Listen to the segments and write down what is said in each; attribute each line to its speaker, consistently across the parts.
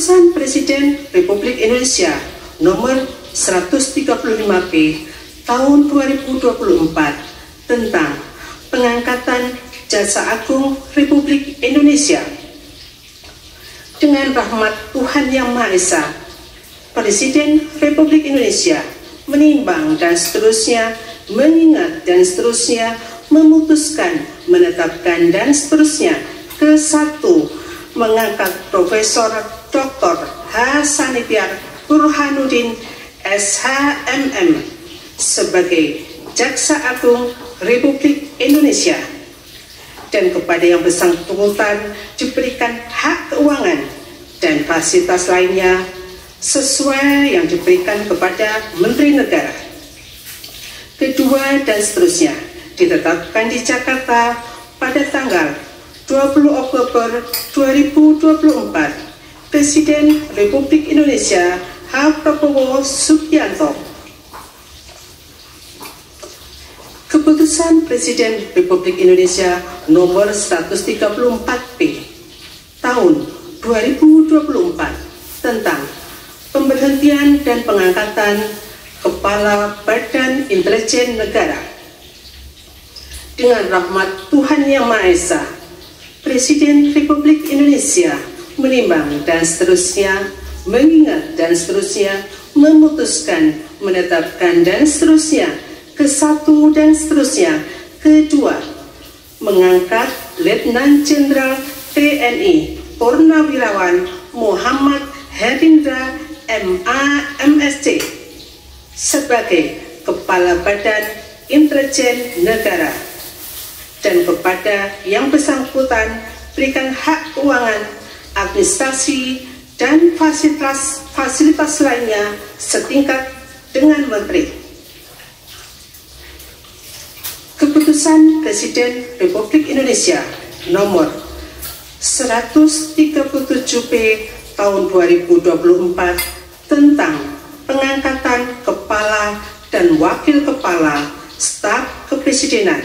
Speaker 1: Keputusan Presiden Republik Indonesia nomor 135P tahun 2024 tentang pengangkatan Jaksa Agung Republik Indonesia. Dengan rahmat Tuhan Yang Maha Esa, Presiden Republik Indonesia menimbang dan seterusnya, mengingat dan seterusnya, memutuskan, menetapkan dan seterusnya. Ke-1, mengangkat Profesor Dr. Hasanitiar Burhanuddin SHMM sebagai Jaksa Agung Republik Indonesia, dan kepada yang bersangkutan diberikan hak keuangan dan fasilitas lainnya sesuai yang diberikan kepada Menteri Negara. Kedua, dan seterusnya ditetapkan di Jakarta pada tanggal 20 Oktober 2024 Presiden Republik Indonesia H. Prabowo Subianto. Keputusan Presiden Republik Indonesia nomor 134P tahun 2024 tentang pemberhentian dan pengangkatan Kepala Badan Intelijen Negara. Dengan rahmat Tuhan Yang Maha Esa, Presiden Republik Indonesia menimbang dan seterusnya, mengingat dan seterusnya, memutuskan, menetapkan dan seterusnya. Ke-1 dan seterusnya. Kedua, mengangkat Letnan Jenderal TNI Purnawirawan Muhammad Herindra MA/MSc sebagai Kepala Badan Intelijen Negara, dan kepada yang bersangkutan berikan hak keuangan, administrasi, dan fasilitas lainnya setingkat dengan Menteri. Keputusan Presiden Republik Indonesia nomor 137P tahun 2024 tentang pengangkatan Kepala dan Wakil Kepala Staf Kepresidenan.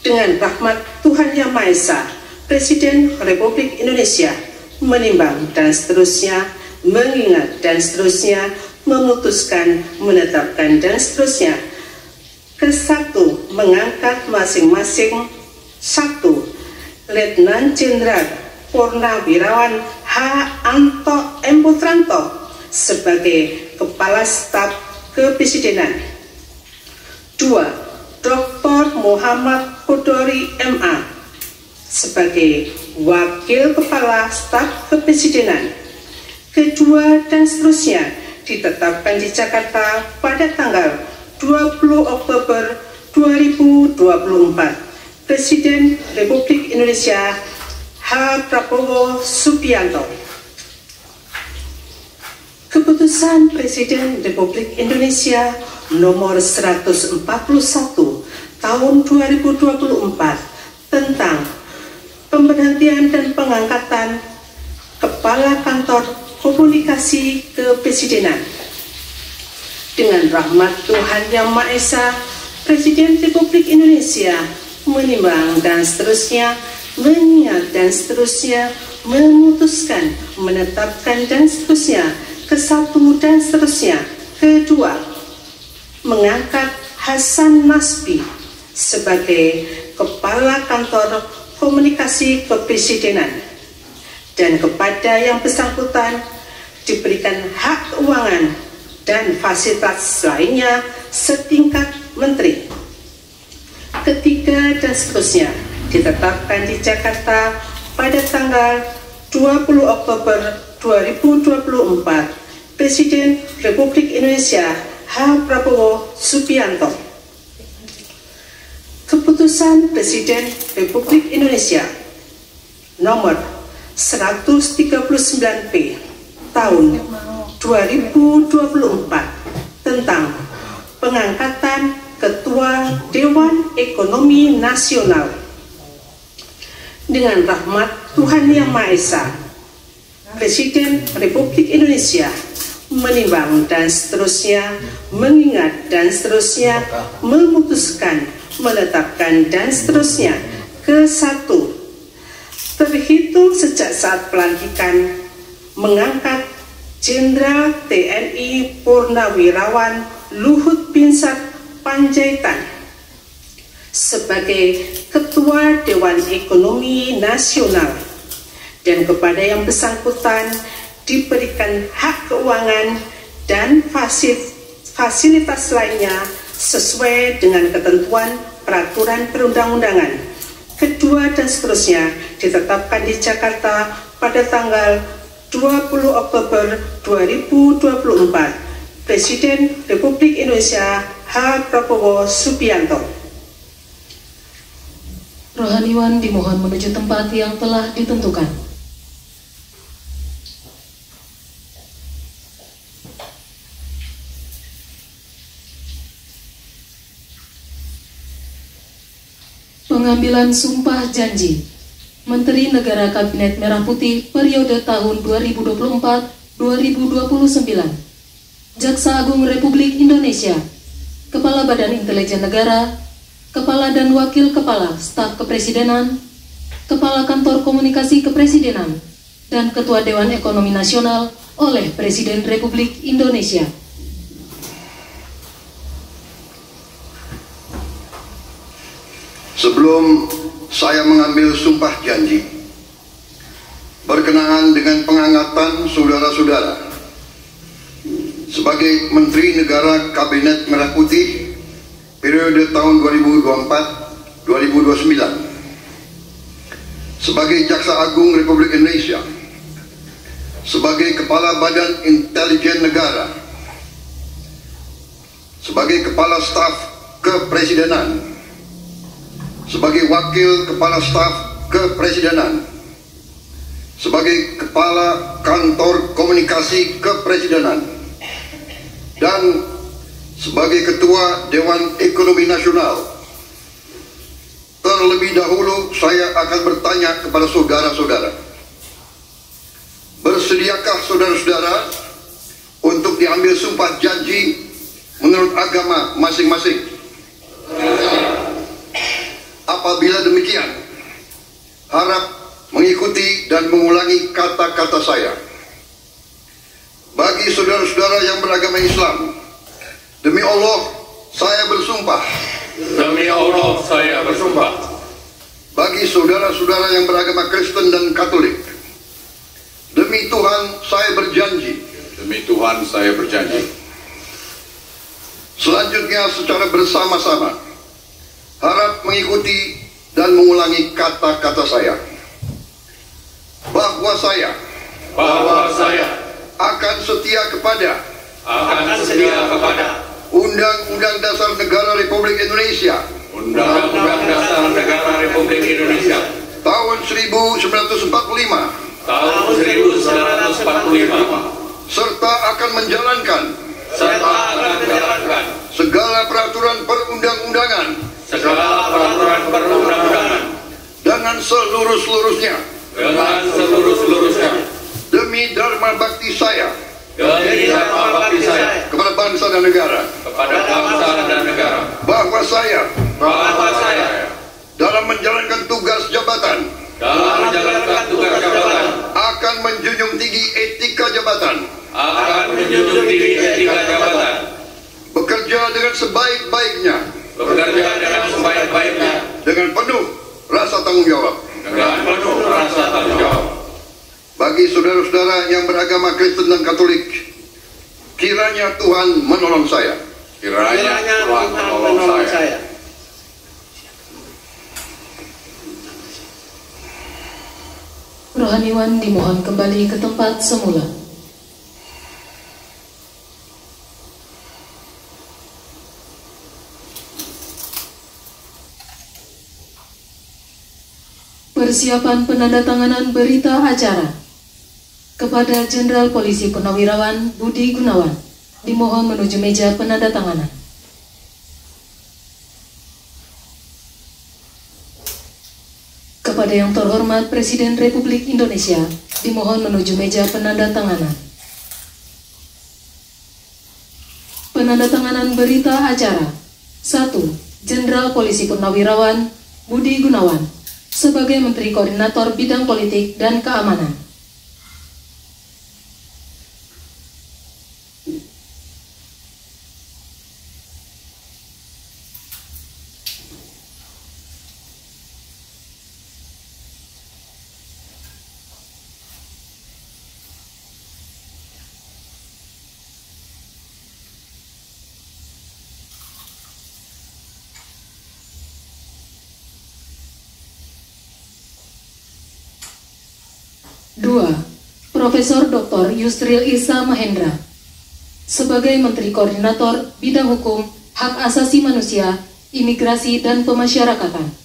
Speaker 1: Dengan rahmat Tuhan Yang Maha Esa, Presiden Republik Indonesia menimbang dan seterusnya, mengingat dan seterusnya, memutuskan, menetapkan dan seterusnya. Ke-1, mengangkat masing-masing 1. Letnan Jenderal Purnawirawan H. Anto M. Putranto sebagai Kepala Staf Kepresidenan. 2. Dr. Muhammad Khodori MA sebagai Wakil Kepala Staf Kepresidenan. Kedua, dan seterusnya ditetapkan di Jakarta pada tanggal 20 Oktober 2024 Presiden Republik Indonesia H. Prabowo Subianto. Keputusan Presiden Republik Indonesia nomor 141 tahun 2024 tentang pemberhentian dan pengangkatan Kepala Kantor Komunikasi Kepresidenan. Dengan rahmat Tuhan Yang Maha Esa, Presiden Republik Indonesia menimbang dan seterusnya, mengingat dan seterusnya, memutuskan, menetapkan dan seterusnya. Ke-1 dan seterusnya. Kedua, mengangkat Hasan Nasbi sebagai Kepala Kantor Komunikasi Kepresidenan, dan kepada yang bersangkutan diberikan hak keuangan dan fasilitas lainnya setingkat Menteri. Ketiga, dan seterusnya ditetapkan di Jakarta pada tanggal 20 Oktober 2024 Presiden Republik Indonesia H. Prabowo Subianto. Keputusan Presiden Republik Indonesia nomor 139P tahun 2024 tentang pengangkatan Ketua Dewan Ekonomi Nasional. Dengan rahmat Tuhan Yang Maha Esa, Presiden Republik Indonesia menimbang dan seterusnya, mengingat dan seterusnya, memutuskan, menetapkan dan seterusnya. Ke-1, terhitung sejak saat pelantikan mengangkat Jenderal TNI Purnawirawan Luhut Binsar Panjaitan sebagai Ketua Dewan Ekonomi Nasional, dan kepada yang bersangkutan diberikan hak keuangan dan fasilitas lainnya sesuai dengan ketentuan peraturan perundang-undangan. Kedua dan seterusnya ditetapkan di Jakarta pada tanggal 20 Oktober 2024. Presiden Republik Indonesia H. Prabowo Subianto.
Speaker 2: Rohaniwan dimohon menuju tempat yang telah ditentukan. Pengambilan sumpah janji Menteri Negara Kabinet Merah Putih periode tahun 2024-2029. Jaksa Agung Republik Indonesia, Kepala Badan Intelijen Negara, Kepala dan Wakil Kepala Staf Kepresidenan, Kepala Kantor Komunikasi Kepresidenan, dan Ketua Dewan Ekonomi Nasional oleh Presiden Republik Indonesia.
Speaker 3: Sebelum saya mengambil sumpah janji berkenaan dengan pengangkatan saudara-saudara sebagai Menteri Negara Kabinet Merah Putih periode tahun 2024-2029, sebagai Jaksa Agung Republik Indonesia, sebagai Kepala Badan Intelijen Negara, sebagai Kepala Staf Kepresidenan, sebagai Wakil Kepala Staf Kepresidenan, sebagai Kepala Kantor Komunikasi Kepresidenan, dan sebagai Ketua Dewan Ekonomi Nasional. Terlebih dahulu saya akan bertanya kepada saudara-saudara, bersediakah saudara-saudara untuk diambil sumpah janji menurut agama masing-masing? Apabila demikian, harap mengikuti dan mengulangi kata-kata saya. Bagi saudara-saudara yang beragama Islam, demi Allah saya bersumpah.
Speaker 4: Demi Allah saya bersumpah.
Speaker 3: Bagi saudara-saudara yang beragama Kristen dan Katolik, demi Tuhan saya berjanji.
Speaker 4: Demi Tuhan saya berjanji.
Speaker 3: Selanjutnya secara bersama-sama harap mengikuti dan mengulangi kata-kata saya. Bahwa saya akan setia kepada Undang-Undang Dasar Negara Republik Indonesia
Speaker 4: Undang-Undang Dasar Negara Republik Indonesia
Speaker 3: tahun 1945 serta akan menjalankan segala peraturan perundang-undangan dengan seluruh-seluruhnya demi dharma bakti saya kepada bangsa dan negara, bahwa saya dalam menjalankan tugas jabatan akan menjunjung tinggi etika jabatan, bekerja dengan sebaik-baiknya, dengan penuh rasa tanggung jawab. Bagi saudara-saudara yang beragama Kristen dan Katolik, kiranya Tuhan menolong saya.
Speaker 4: Kiranya Tuhan menolong saya.
Speaker 2: Rohaniwan dimohon kembali ke tempat semula. Persiapan penandatanganan berita acara kepada Jenderal Polisi Purnawirawan Budi Gunawan dimohon menuju meja penandatanganan. Kepada yang terhormat Presiden Republik Indonesia dimohon menuju meja penandatanganan. Penandatanganan berita acara 1. Jenderal Polisi Purnawirawan Budi Gunawan sebagai Menteri Koordinator Bidang Politik dan Keamanan. Dua, Profesor Dr. Yusril Issa Mahendra sebagai Menteri Koordinator Bidang Hukum, Hak Asasi Manusia, Imigrasi dan Pemasyarakatan.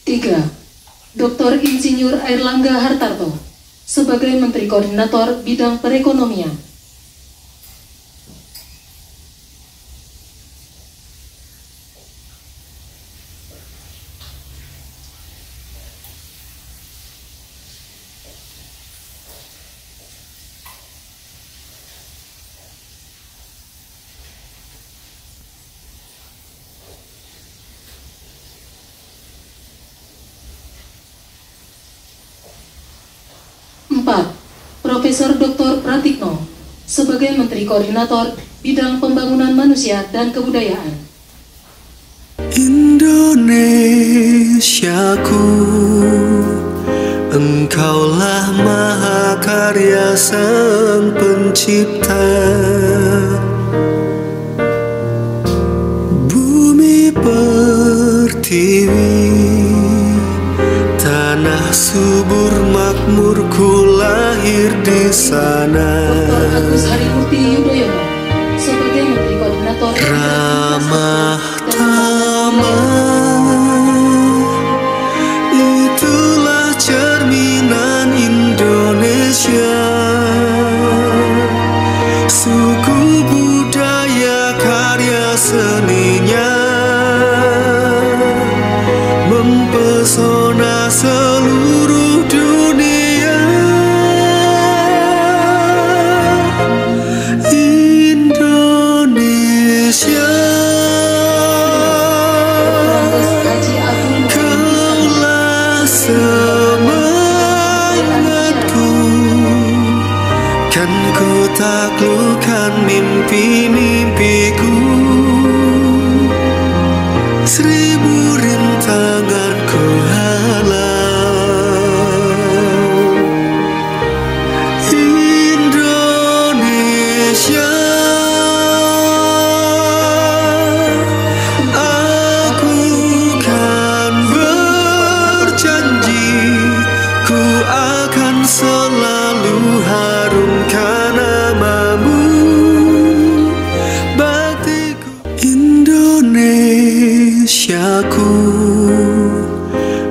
Speaker 2: Tiga, Dr. Insinyur Airlangga Hartarto sebagai Menteri Koordinator Bidang Perekonomian. Empat, Profesor Dr. Pratikno sebagai Menteri Koordinator Bidang Pembangunan Manusia dan Kebudayaan.
Speaker 5: Indonesiaku, engkaulah mahakarya Sang Pencipta. Bumi pertiwi, tanah subur makmur, ku lahir di sana.
Speaker 2: Dr. Agus Harimurti Yudhoyono sebagai Menteri Koordinator
Speaker 5: Ramah tamah, itulah cerminan Indonesia. Suku budaya karya seninya mempesona seluruh dunia. Indonesia, kaulah semangatku, kan ku taklukkan mimpi-mimpiku. Seribu rintangan ku halau. Indonesia, aku kan berjanji, ku akan selalu harumkan namamu. Baktiku Indonesiaku,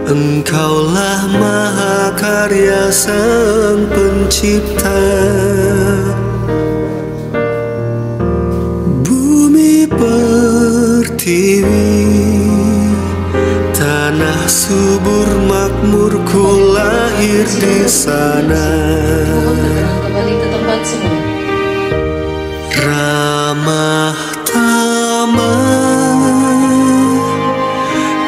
Speaker 5: engkaulah mahakarya Sang Pencipta. Bumi pertiwi, tanah subur makmur, ku lahir di sana.
Speaker 2: Mohon berkenan kembali ke tempat semula.
Speaker 5: Ramah tamah,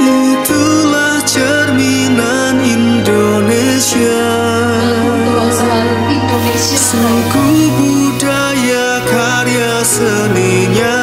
Speaker 5: itulah cerminan Indonesia.
Speaker 2: Album Kebangsaan Indonesia
Speaker 5: Suku budaya karya seninya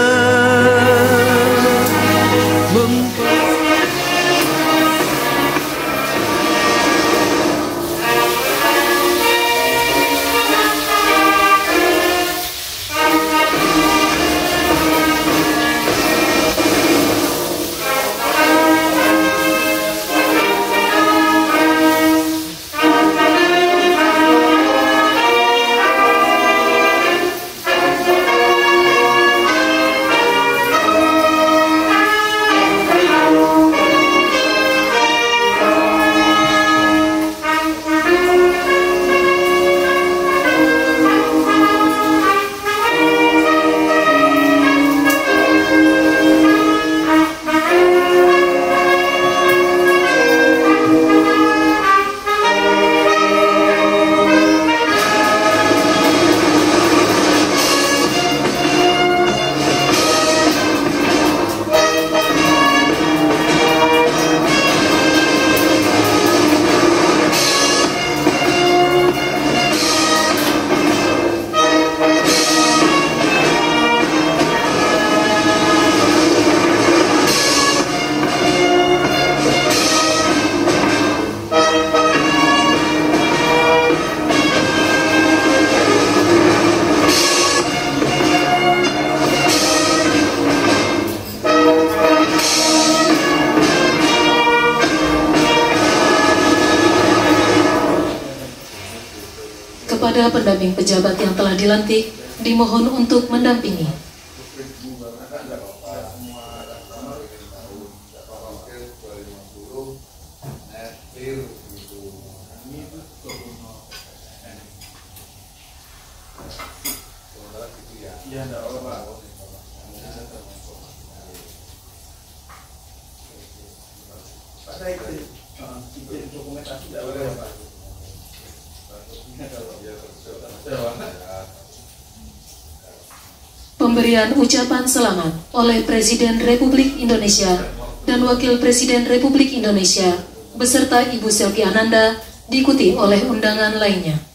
Speaker 2: kepada pendamping pejabat yang telah dilantik dimohon untuk mendampingi. Pemberian ucapan selamat oleh Presiden Republik Indonesia dan Wakil Presiden Republik Indonesia beserta Ibu Selvi Ananda diikuti oleh undangan lainnya.